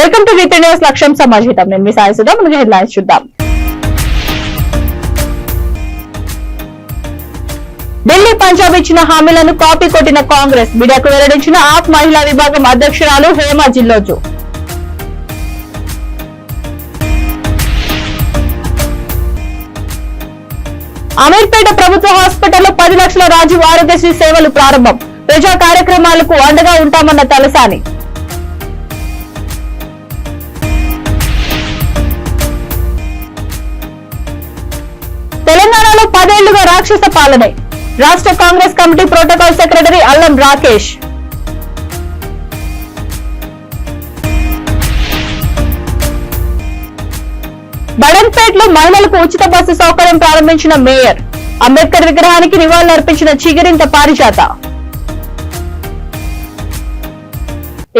Welcome to వీటీ news. లక్ష్యం సమాజం. నేను మీ సాయి సుధా. ముందుగా హెడ్లైన్స్ చూద్దాం. ఢిల్లీ పంజాబ్ ఇచ్చిన హామీలను కాపీ కొట్టిన కాంగ్రెస్. మీడియాకు వెల్లడించిన ఆప్ మహిళా విభాగం అధ్యక్షురాలు హేమ జిల్లోజు. అమీర్పేట ప్రభుత్వ హాస్పిటల్లో 10 లక్షల రాజీవ్ ఆరోగ్యశ్రీ సేవలు ప్రారంభం. ప్రజా కార్యక్రమాలకు అండగా ఉంటామన్న తలసాని. తెలంగాణలో 10 ఏళ్లుగా రాక్షస పాలనే. రాష్ట్ర కాంగ్రెస్ కమిటీ ప్రోటోకాల్ సెక్రటరీ అల్లం రాకేష్. బడన్పేటలో మహిళలకు ఉచిత బస్సు సౌకర్యం ప్రారంభించిన మేయర్. అంబేద్కర్ విగ్రహానికి నివాళులర్పించిన చిగిరింత పారిజాత.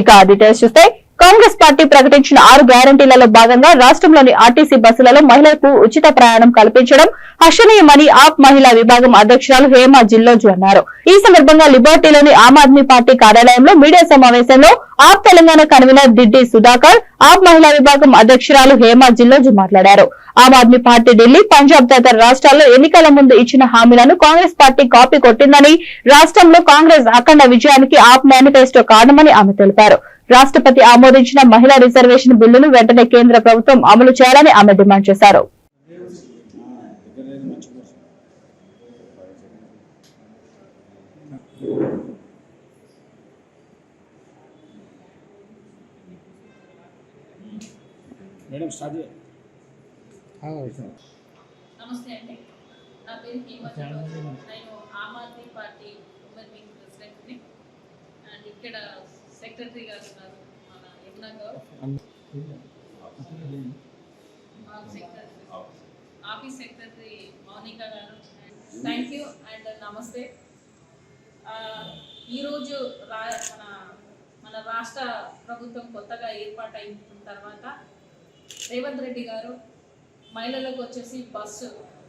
ఇక డీటెయిల్స్ చూస్తే, కాంగ్రెస్ పార్టీ ప్రకటించిన 6 గ్యారంటీలలో భాగంగా రాష్ట్రంలోని ఆర్టీసీ బస్సులలో మహిళలకు ఉచిత ప్రయాణం కల్పించడం హర్షణీయమని ఆప్ మహిళా విభాగం అధ్యక్షురాలు హేమ జిల్లోజు అన్నారు. ఈ సందర్భంగా లిబర్టీలోని ఆమ్ ఆద్మీ పార్టీ కార్యాలయంలో మీడియా సమావేశంలో ఆప్ తెలంగాణ కన్వీనర్ దిడ్డి సుధాకర్, ఆప్ మహిళా విభాగం అధ్యక్షురాలు హేమ జిల్లోజు మాట్లాడారు. ఆమ్ ఆద్మీ పార్టీ ఢిల్లీ, పంజాబ్ తదితర రాష్ట్రాల్లో ఎన్నికల ముందు ఇచ్చిన హామీలను కాంగ్రెస్ పార్టీ కాపీ కొట్టిందని, రాష్ట్రంలో కాంగ్రెస్ అఖండ విజయానికి ఆప్ మేనిఫెస్టో కారణమని ఆమె తెలిపారు. రాష్ట్రపతి ఆమోదించిన మహిళా రిజర్వేషన్ బిల్లును వెంటనే కేంద్ర ప్రభుత్వం అమలు చేయాలని ఆమె డిమాండ్ చేశారు. నమస్తే అండి, నా పేరు హేమ జిల్లోజు. నేను ఆమ్ ఆద్మీ పార్టీ ఉమెన్ వింగ్ ప్రెసిడెంట్ని. అండ్ ఇక్కడ సెక్రటరీ గారు ఉన్నారు, మన యమునా గౌడ్, ఆఫీస్ సెక్రటరీ మౌనిక గారు. థ్యాంక్ యూ అండ్ నమస్తే. ఈరోజు మన రాష్ట్ర ప్రభుత్వం కొత్తగా ఏర్పాటైన తర్వాత రేవంత్ రెడ్డి గారు మహిళలకు వచ్చేసి బస్సు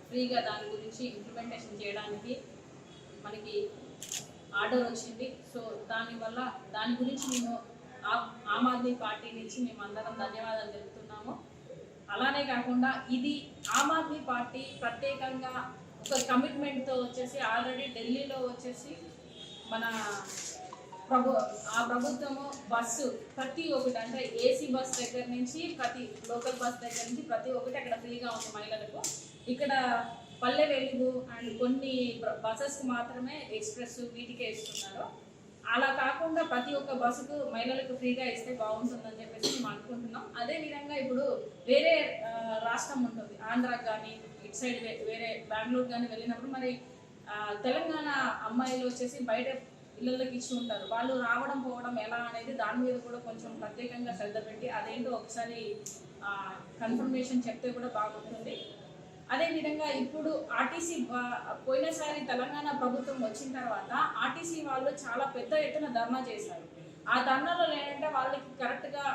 ఫ్రీగా దాని గురించి ఇంప్లిమెంటేషన్ చేయడానికి మనకి ఆర్డర్ వచ్చింది. సో దాని గురించి మేము ఆమ్ ఆద్మీ పార్టీ నుంచి మేము అందరం ధన్యవాదాలు తెలుపుతున్నాము. అలానే కాకుండా ఇది ఆమ్ ఆద్మీ పార్టీ ప్రత్యేకంగా ఒక కమిట్మెంట్తో వచ్చేసి ఆల్రెడీ ఢిల్లీలో వచ్చేసి మన ప్రభుత్వము బస్సు ప్రతి ఒక్కటి, అంటే ఏసీ బస్ దగ్గర నుంచి ప్రతి లోకల్ బస్ దగ్గర నుంచి ప్రతి ఒక్కటి అక్కడ ఫ్రీగా ఉంది మహిళలకు. ఇక్కడ పల్లె వెలుగు అండ్ కొన్ని బస్సెస్కి మాత్రమే ఎక్స్ప్రెస్ వీటికే ఇస్తున్నారు. అలా కాకుండా ప్రతి ఒక్క బస్సుకు మహిళలకు ఫ్రీగా ఇస్తే బాగుంటుందని చెప్పేసి మేము అనుకుంటున్నాం. అదేవిధంగా ఇప్పుడు వేరే రాష్ట్రం ఉంటుంది, ఆంధ్రాకి కానీ ఇటు సైడ్ వేరే బెంగళూరు కానీ వెళ్ళినప్పుడు మరి తెలంగాణ అమ్మాయిలు వచ్చేసి బయట ఇళ్ళకి ఇచ్చి ఉంటారు. వాళ్ళు రావడం పోవడం ఎలా అనేది దాని మీద కూడా కొంచెం ప్రత్యేకంగా శ్రద్ధ పెట్టి అదేంటో ఒకసారి కన్ఫర్మేషన్ చెప్తే కూడా బాగుంటుంది. అదేవిధంగా ఇప్పుడు ఆర్టీసీ పోయినసారి తెలంగాణ ప్రభుత్వం వచ్చిన తర్వాత ఆర్టీసీ వాళ్ళు చాలా పెద్ద ఎత్తున ధర్నా చేశారు. ఆ ధర్నాలో ఏంటంటే వాళ్ళకి కరెక్ట్గా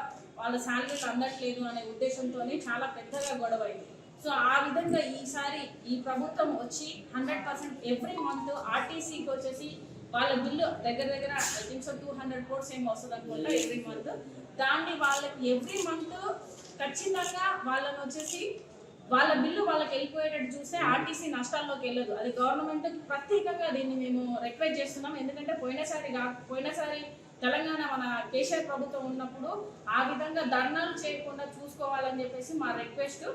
వాళ్ళ శాలరీలు అందట్లేదు అనే ఉద్దేశంతో చాలా పెద్దగా గొడవ అయింది. సో ఆ విధంగా ఈసారి ఈ ప్రభుత్వం వచ్చి 100% ఎవ్రీ మంత్ ఆర్టీసీకి వచ్చేసి వాళ్ళ బిల్లు దగ్గర ఐ థింక్ సో 200 crores ఏమో వస్తుంది అనుకుంటా ఎవ్రీ మంత్. దాన్ని వాళ్ళకి ఎవ్రీ మంత్ ఖచ్చితంగా వాళ్ళని వచ్చేసి వాళ్ళ బిల్లు వాళ్ళకి వెళ్ళిపోయేటట్టు చూస్తే ఆర్టీసీ నష్టాల్లోకి వెళ్ళదు. అది గవర్నమెంట్ ప్రత్యేకంగా దీన్ని మేము రిక్వెస్ట్ చేస్తున్నాం. ఎందుకంటే పోయినసారి తెలంగాణ మన కేసీఆర్ ప్రభుత్వం ఉన్నప్పుడు ఆ విధంగా ధర్నాలు చేయకుండా చూసుకోవాలని చెప్పేసి మా రిక్వెస్ట్.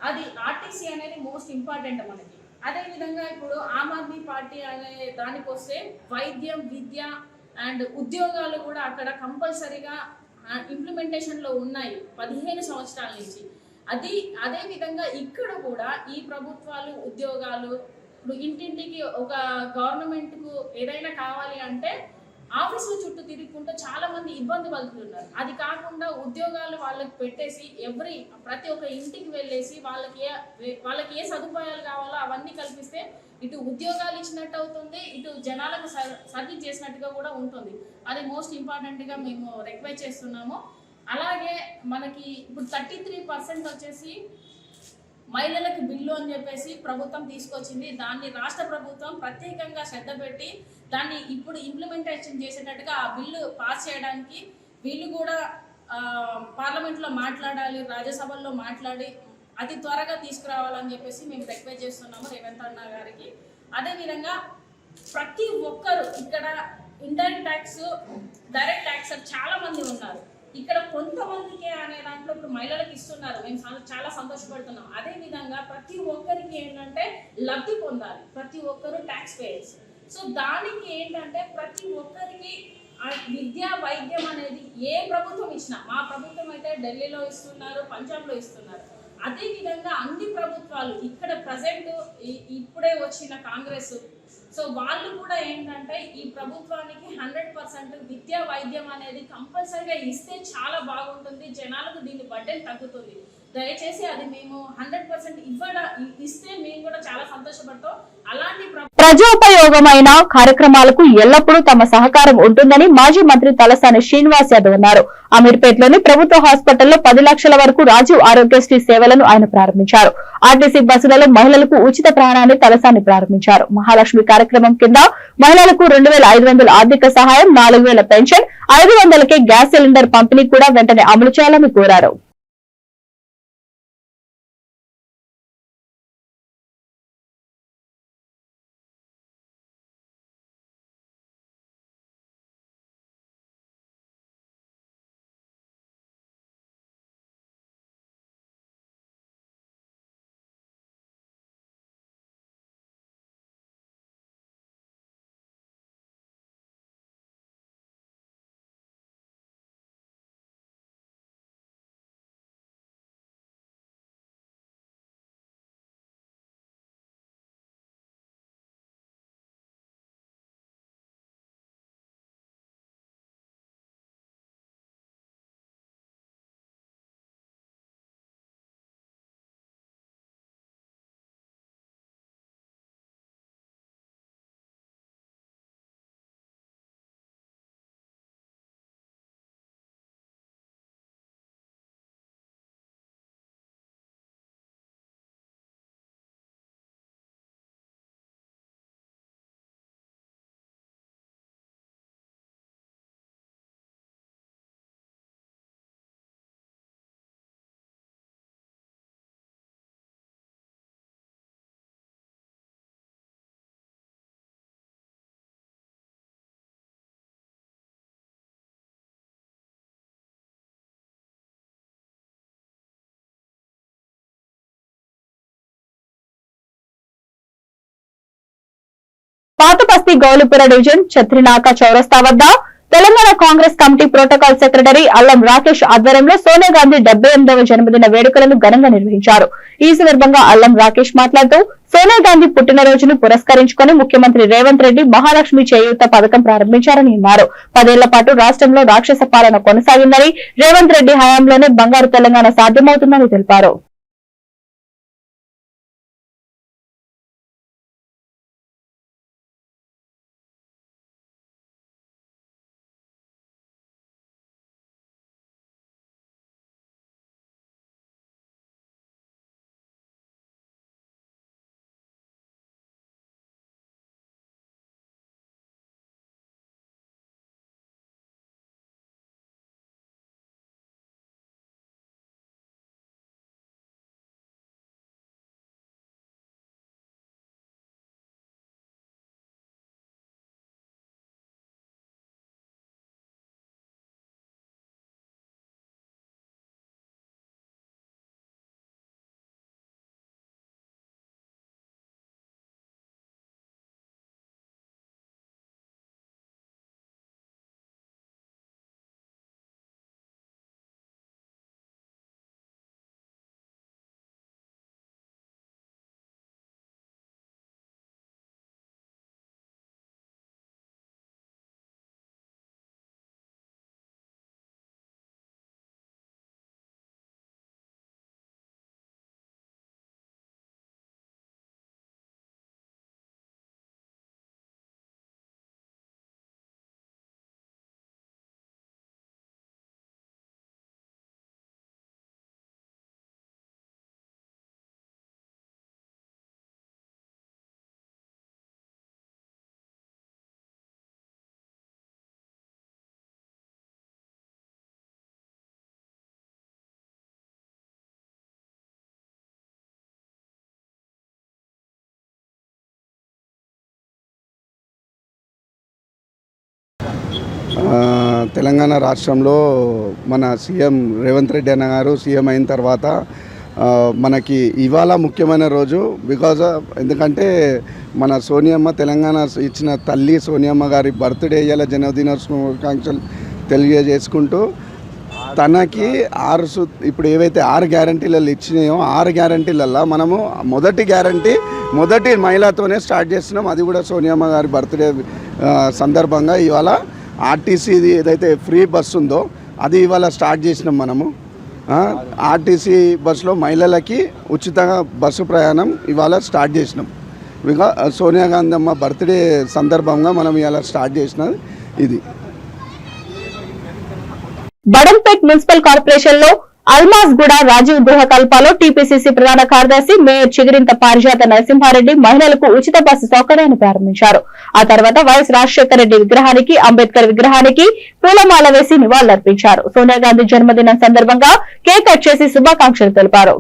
అది ఆర్టీసీ అనేది మోస్ట్ ఇంపార్టెంట్ మనకి. అదేవిధంగా ఇప్పుడు ఆమ్ ఆద్మీ పార్టీ అనే దానికి వస్తే వైద్యం, విద్య అండ్ ఉద్యోగాలు కూడా అక్కడ కంపల్సరీగా ఇంప్లిమెంటేషన్లో ఉన్నాయి 15 సంవత్సరాల నుంచి. అదేవిధంగా ఇక్కడ కూడా ఈ ప్రభుత్వాలు ఉద్యోగాలు ఇప్పుడు ఇంటింటికి ఒక గవర్నమెంట్కు ఏదైనా కావాలి అంటే ఆఫీసుల చుట్టూ తిరుగుకుంటూ చాలా మంది ఇబ్బంది పడుతున్నారు. అది కాకుండా ఉద్యోగాలు వాళ్ళకి పెట్టేసి ప్రతి ఒక్క ఇంటికి వెళ్ళేసి వాళ్ళకి ఏ సదుపాయాలు కావాలో అవన్నీ కల్పిస్తే ఇటు ఉద్యోగాలు ఇచ్చినట్టు అవుతుంది, ఇటు జనాలకు సర్వీస్ చేసినట్టుగా కూడా ఉంటుంది. అది మోస్ట్ ఇంపార్టెంట్గా మేము రిక్వెస్ట్ చేస్తున్నాము. అలాగే మనకి ఇప్పుడు 33% వచ్చేసి మహిళలకు బిల్లు అని చెప్పేసి ప్రభుత్వం తీసుకొచ్చింది. దాన్ని రాష్ట్ర ప్రభుత్వం ప్రత్యేకంగా శ్రద్ధ పెట్టి దాన్ని ఇప్పుడు ఇంప్లిమెంటేషన్ చేసేటట్టుగా ఆ బిల్లు పాస్ చేయడానికి వీళ్ళు కూడా పార్లమెంట్ పార్లమెంట్లో మాట్లాడాలి, రాజ్యసభల్లో మాట్లాడి అతి త్వరగా తీసుకురావాలని చెప్పేసి మేము రిక్వెస్ట్ చేస్తున్నాము రేవంత్ అన్న గారికి. అదేవిధంగా ప్రతి ఒక్కరు ఇక్కడ ఇండైరెక్ట్ ట్యాక్స్, డైరెక్ట్ ట్యాక్స్ చాలా మంది ఉన్నారు. ఇక్కడ కొంతమందికే అనే దాంట్లో ఇప్పుడు మహిళలకు ఇస్తున్నారు, మేము చాలా సంతోషపడుతున్నాం. అదేవిధంగా ప్రతి ఒక్కరికి ఏంటంటే లబ్ధి పొందాలి, ప్రతి ఒక్కరు ట్యాక్స్ పేయర్స్. సో దానికి ఏంటంటే ప్రతి ఒక్కరికి విద్య, వైద్యం అనేది ఏ ప్రభుత్వం ఇచ్చినా, మా ప్రభుత్వం అయితే ఢిల్లీలో ఇస్తున్నారు, పంజాబ్లో ఇస్తున్నారు. అదేవిధంగా అన్ని ప్రభుత్వాలు ఇక్కడ ప్రజెంట్ ఇప్పుడే వచ్చిన కాంగ్రెస్, సో వాళ్ళు కూడా ఏంటంటే ఈ ప్రభుత్వానికి 100% విద్యా వైద్యం అనేది కంపల్సరీగా ఇస్తే చాలా బాగుంటుంది, జనాలకు దీని బర్డెన్ తగ్గుతుంది. దయచేసి అది మేము 100% ఇస్తే మేము కూడా చాలా సంతోషపడతాం. అలాంటి ప్రజోపయోగమైన కార్యక్రమాలకు ఎల్లప్పుడూ తమ సహకారం ఉంటుందని మాజీ మంత్రి తలసాని శ్రీనివాస్ యాదవ్ అన్నారు. అమీర్పేటలోని ప్రభుత్వ హాస్పిటల్లో 10 లక్షల వరకు రాజీవ్ ఆరోగ్యశ్రీ సేవలను ఆయన ప్రారంభించారు. ఆర్టీసీ బస్సులలో మహిళలకు ఉచిత ప్రయాణాన్ని తలసాని ప్రారంభించారు. మహాలక్ష్మి కార్యక్రమం కింద మహిళలకు 2500 ఆర్థిక సహాయం, 4000 పెన్షన్, 500కే గ్యాస్ సిలిండర్ పంపిణీ కూడా వెంటనే అమలు చేయాలని కోరారు. పాత బస్తీ గౌలిపుర డివిజన్ ఛత్రినాక చౌరస్తా వద్ద Telangana Congress committee protocol secretary అల్లం రాకేష్ ఆధ్వర్యంలో సోనియా గాంధీ 78వ జన్మదిన వేడుకలను ఘనంగా నిర్వహించారు. ఈ సందర్భంగా అల్లం రాకేష్ మాట్లాడుతూ సోనియా గాంధీ పుట్టినరోజును పురస్కరించుకుని ముఖ్యమంత్రి రేవంత్ రెడ్డి మహాలక్ష్మి చేయూత పథకం ప్రారంభించారని అన్నారు. 10 ఏళ్ల పాటు రాష్ట్రంలో రాక్షస పాలన కొనసాగిందని, రేవంత్ రెడ్డి హయాంలోనే బంగారు తెలంగాణ సాధ్యమవుతుందని తెలిపారు. తెలంగాణ రాష్ట్రంలో మన సీఎం రేవంత్ రెడ్డి అన్న గారు సీఎం అయిన తర్వాత మనకి ఇవాళ ముఖ్యమైన రోజు. ఎందుకంటే మన సోనియమ్మ తెలంగాణ ఇచ్చిన తల్లి సోనియమ్మ గారి బర్త్డే ఇవాళ జన్మదిన శుభాకాంక్షలు తెలియజేసుకుంటూ తనకి ఇప్పుడు ఏవైతే 6 గ్యారంటీలలో ఇచ్చినాయో 6 గ్యారంటీలల్లో మనము మొదటి మహిళతోనే స్టార్ట్ చేస్తున్నాం. అది కూడా సోనియమ్మ గారి బర్త్డే సందర్భంగా ఇవాళ ఆర్టీసీ ఏదైతే ఫ్రీ బస్సు ఉందో అది ఇవాళ స్టార్ట్ చేసినాం మనము. ఆర్టీసీ బస్సులో మహిళలకి ఉచితంగా బస్సు ప్రయాణం ఇవాళ స్టార్ట్ చేసినాం. సోనియా గాంధీ అమ్మ బర్త్డే సందర్భంగా మనం ఇవాళ స్టార్ట్ చేసినది ఇది. బడంపేట్ మున్సిపల్ కార్పొరేషన్ లో అల్మాజ్ గూడ రాజీవ్ గృహ కల్పాలో టీపీసీసీ ప్రధాన కార్యదర్శి మేయర్ చిగిరింత పారిజాత నరసింహారెడ్డి మహిళలకు ఉచిత బస్సు సౌకర్యాన్ని ప్రారంభించారు. ఆ తర్వాత వైఎస్ రాజశేఖర రెడ్డి విగ్రహానికి, అంబేద్కర్ విగ్రహానికి పూలమాల వేసి నివాళులర్పించారు. సోనియాగాంధీ జన్మదినం సందర్భంగా కేక్ కట్ చేసి శుభాకాంక్షలు తెలిపారు.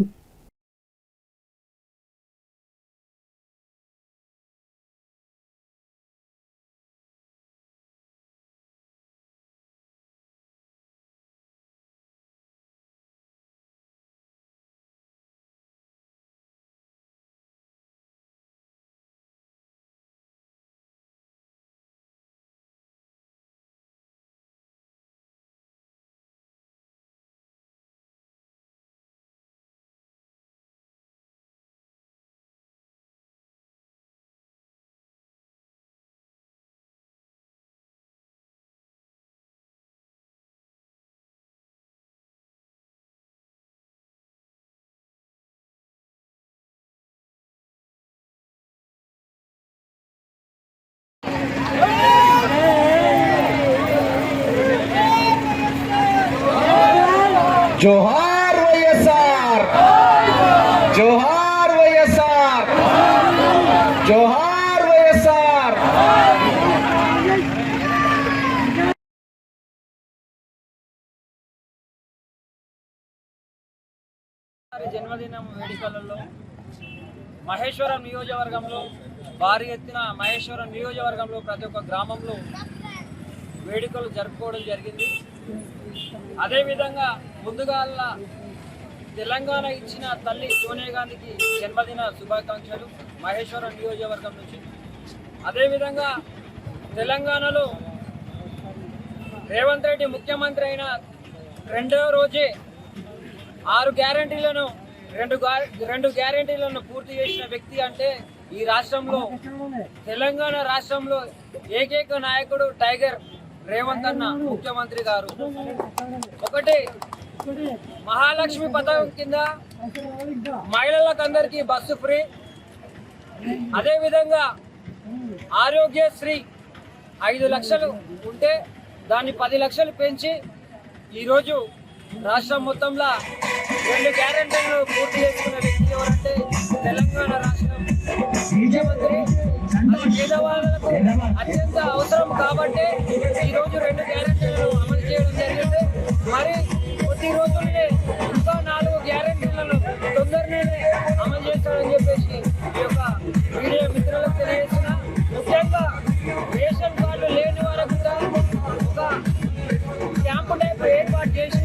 జోహార్ వైఎస్ఆర్, జోహార్ వైఎస్ఆర్, జోహార్ వైఎస్ఆర్. జన్మదినం వేడుకలలో మహేశ్వరం నియోజకవర్గంలో భారీ ఎత్తున మహేశ్వరం నియోజకవర్గంలో ప్రతి ఒక్క గ్రామంలో వేడుకలు జరుపుకోవడం జరిగింది. అదేవిధంగా ముందుగా తెలంగాణ ఇచ్చిన తల్లి సోనియా గాంధీకి జన్మదిన శుభాకాంక్షలు మహేశ్వరం నియోజకవర్గం నుంచి. అదేవిధంగా తెలంగాణలో రేవంత్ రెడ్డి ముఖ్యమంత్రి అయిన రెండవ రోజే 6 గ్యారంటీలను రెండు గ్యారంటీలను పూర్తి చేసిన వ్యక్తి అంటే ఈ రాష్ట్రంలో తెలంగాణ రాష్ట్రంలో ఏకైక నాయకుడు టైగర్ రేవంత్ అన్న ముఖ్యమంత్రి గారు. ఒకటి మహాలక్ష్మి పథకం కింద మహిళలకందరికీ బస్సు ఫ్రీ. అదేవిధంగా ఆరోగ్యశ్రీ 5 లక్షలు ఉంటే దాన్ని 10 లక్షలు పెంచి ఈరోజు రాష్ట్రం మొత్తంలో 2 గ్యారెంటీలను పూర్తి చేసుకున్న వ్యక్తి ఎవరంటే తెలంగాణ రాష్ట్రం ముఖ్యమంత్రి. అది పేదవాళ్లకు అత్యంత అవసరం కాబట్టి ఈరోజు 2 గ్యారెంటీలను అమలు చేయడం జరిగింది. మరి కొద్ది రోజులనే ఇంకా 4 గ్యారెంటీలను తొందరనే అమలు చేస్తారని చెప్పేసి ఈ యొక్క మీడియా మిత్రులకు తెలియజేసిన. ముఖ్యంగా రేషన్ కార్డు లేని వారికి కూడా ఒక క్యాంపు టైప్ ఏర్పాటు చేసి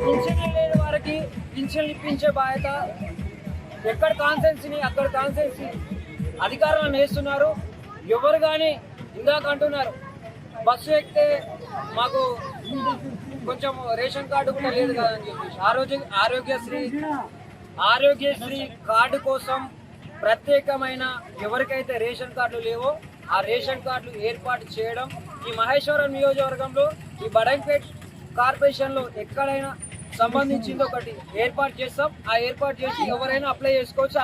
పింఛన్లు లేని వారికి పింఛన్లు ఇప్పించే బాధ్యత ఎక్కడ కాన్సెన్సీని అక్కడ కాన్సెన్సీ అధికారులను వేస్తున్నారు. ఎవరు కానీ ఇందాక అంటున్నారు బస్సు ఎక్కితే మాకు కొంచెం రేషన్ కార్డు కూడా లేదు కదని చెప్పేసి ఆరోగ్యశ్రీ కార్డు కోసం ప్రత్యేకమైన ఎవరికైతే రేషన్ కార్డులు లేవో ఆ రేషన్ కార్డులు ఏర్పాటు చేయడం ఈ మహేశ్వరం నియోజకవర్గంలో ఈ బడంపేట్ కార్పొరేషన్లో ఎక్కడైనా సంబంధించింది ఒకటి ఏర్పాటు చేస్తాం. ఆ ఏర్పాటు చేసి ఎవరైనా అప్లై చేసుకోవచ్చు.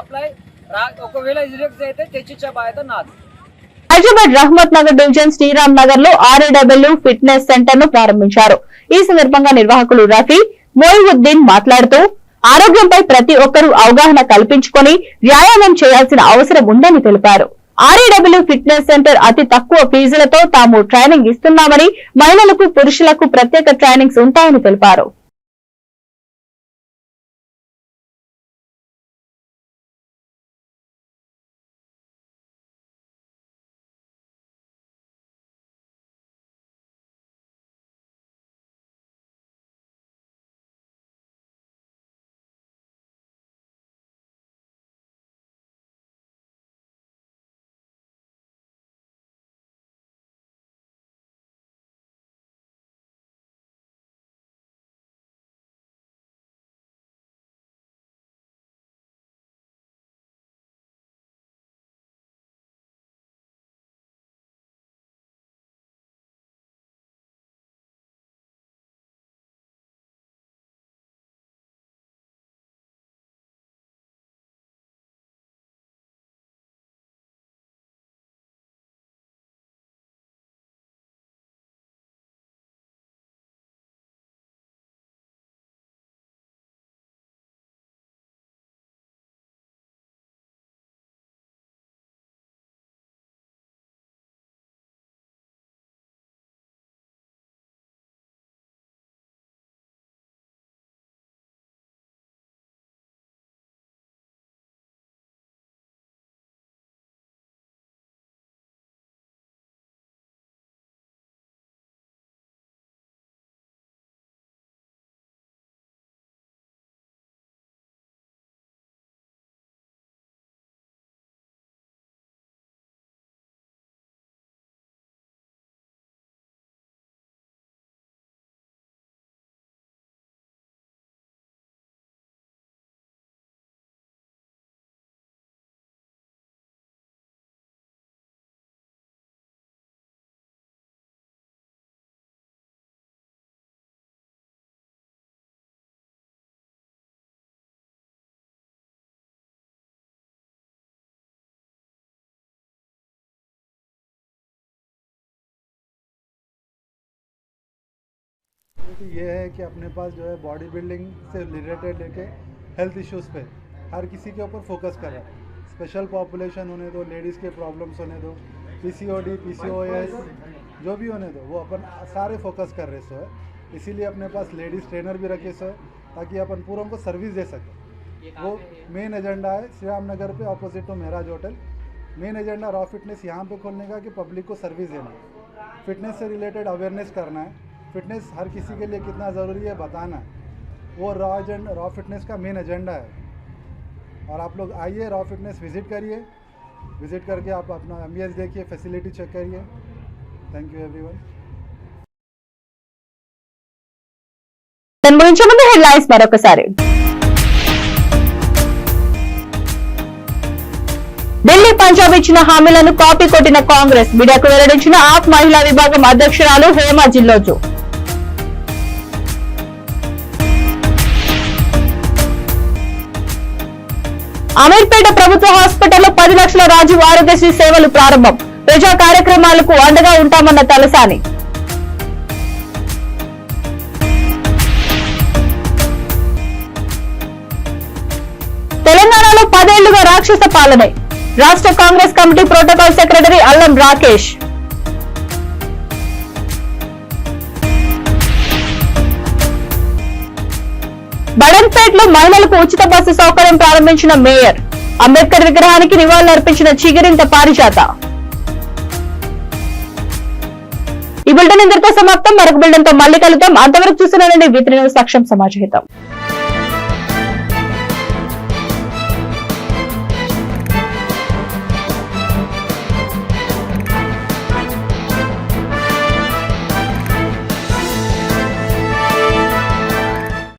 ఒకవేళ రిజెక్ట్ అయితే తెచ్చిచ్చే బాధ్యత నాది. హైదరాబాద్ రహమత్ నగర్ డివిజన్ శ్రీరామ్ నగర్ లో RAW ఫిట్నెస్ సెంటర్ ను ప్రారంభించారు. ఈ సందర్భంగా నిర్వాహకులు రఫీ మోయివుద్దీన్ మాట్లాడుతూ ఆరోగ్యంపై ప్రతి ఒక్కరూ అవగాహన కల్పించుకొని వ్యాయామం చేయాల్సిన అవసరం ఉందని తెలిపారు. RAW ఫిట్నెస్ సెంటర్ అతి తక్కువ ఫీజులతో తాము ట్రైనింగ్ ఇస్తున్నామని, మహిళలకు పురుషులకు ప్రత్యేక ట్రైనింగ్స్ ఉంటాయని తెలిపారు. ये है कि अपने पास जो है बॉडी बिल्डिंग से रिलेटेड लेके हेल्थ इश्यूज़ पे हर किसी के ऊपर फोकस कर रहा है। स्पेशल पॉपुलेशन होने दो, लेडीज़ के प्रॉब्लम्स होने दो, पीसीओडी, पीसीओएस जो भी होने दो, वो अपन सारे फोकस कर रहे सो है। इसीलिए अपने पास लेडीज़ ट्रेनर भी रखे सो है ताकि अपन पूरों को सर्विस दे सकें। वो मेन एजेंडा है श्री राम नगर पे opposite to Maharaj hotel. Main agenda raw fitness यहाँ पे खोलने का कि पब्लिक को सर्विस देना, फिटनेस से रिलेटेड अवेयरनेस करना है, फिटनेस हर किसी के लिए कितना ज़रूरी है बताना है। वो रॉ फिटनेस का मेन एजेंडा है। और आप लोग आइए, रॉ फिटनेस विज़िट करिए, विज़िट करके आप अपना एम्बियंस देखिए, फैसिलिटी चेक करिए। Thank you everyone. దాని గురించి ముందు హెడ్లైన్స్ మరొకసారి. ఢిల్లీ పంజాబ్ ఇచ్చిన హామీలను కాపీ కొట్టిన కాంగ్రెస్, మీడియాకు వెల్లడించిన ఆప్ మహిళా విభాగం అధ్యక్షురాలు హేమా జిల్లోజు. అమీర్పేట ప్రభుత్వ హాస్పిటల్లో 10 లక్షల రాజీవ్ ఆరోగ్యశ్రీ సేవలు ప్రారంభం. ప్రజా కార్యక్రమాలకు అండగా ఉంటామన్న తలసాని. తెలంగాణలో 10 ఏళ్లుగా రాక్షస పాలనే, రాష్ట్ర కాంగ్రెస్ కమిటీ ప్రోటోకాల్ సెక్రటరీ అల్లం రాకేష్. బడన్పేటలో మహిళలకు ఉచిత బస్సు సౌకర్యం ప్రారంభించిన మేయర్. అంబేద్కర్ విగ్రహానికి నివాళులర్పించిన చిగిరింత పారిజాత. ఈ బులెటిన్ ఇంతటితో సమాప్తం. మరొక బులెటిన్ తో మళ్ళీ కలుద్దాం. అంతవరకు చూస్తున్నానండి. విత్ న్యూస్ సాక్ష్యం సమాజహితం.